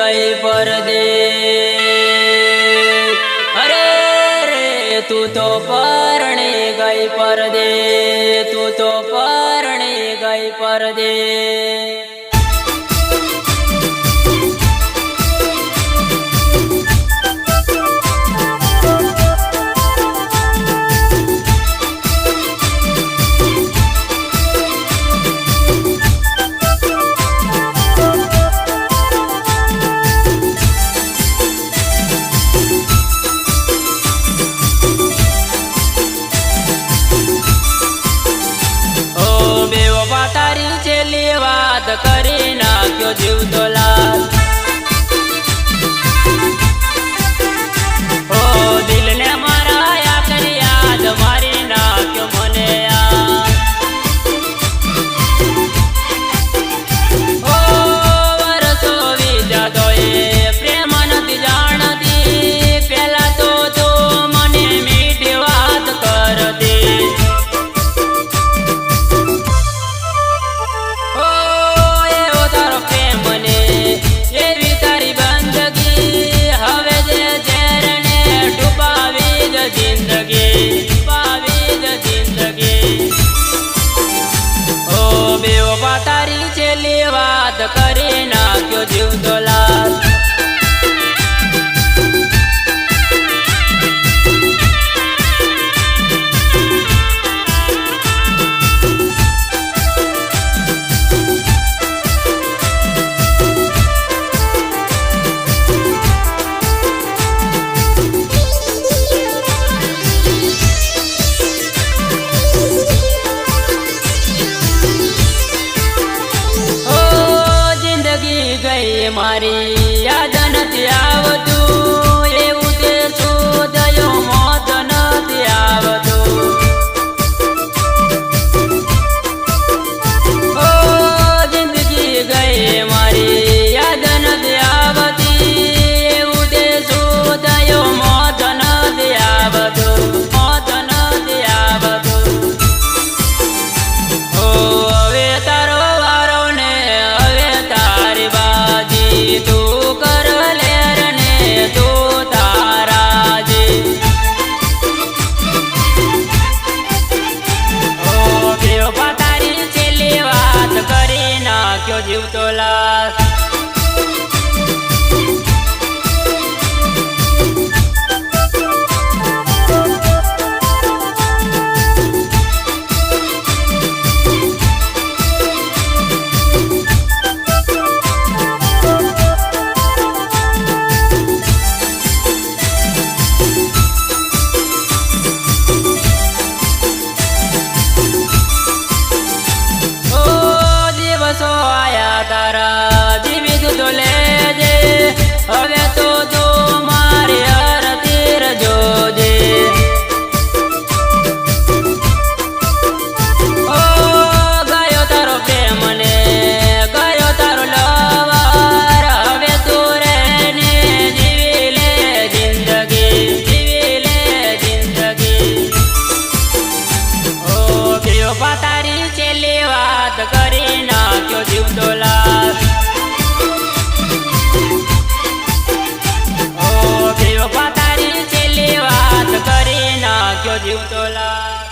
गई परदेस। अरे रे तू तो परणे गई परदेस, तू तो परणे गई परदेस। तारी चेली बात करी ना क्यों जीव तो लाल। ओ दिल ने मारा या करी याद मारी ना क्यों मने यार। ओ वरसो वीजा दोए प्रेम नथी जाणती, पेला तो तू मने मीठी बात करती। तारी चेली बात करे ना क्यों जीव तो लाल। मारी याद नथी आवतु, एवुं ते शोधयो मोत नथी आवतु। ओ जिंदगी गई मारी याद नथी आवती, एवुं ते शोधयो मोत नथी आवतु, मोत नथी आवतु। ओ हवे तारो वारो ने हवे तारी बाजी, तू कर लेर ने तू तारा जी। ओ बेवफा तारी चेली बात करी ना क्यों जीव तो लाल। दिवसो आया तारा जीवित तो ले जे, हवे तो जो मारे हर तीर जोजे। ओ गयो तारो प्रेम ने गयो तारो लवर, हवे तू रहने जीवी ले जिंदगी, जीवी ले जिंदगी। ओ बेवफा तारी चेली बात करी ना क्यों जीव तो लाल। ओ बेवफा तारी चेली बात करी ना क्यों जीव तो लाल।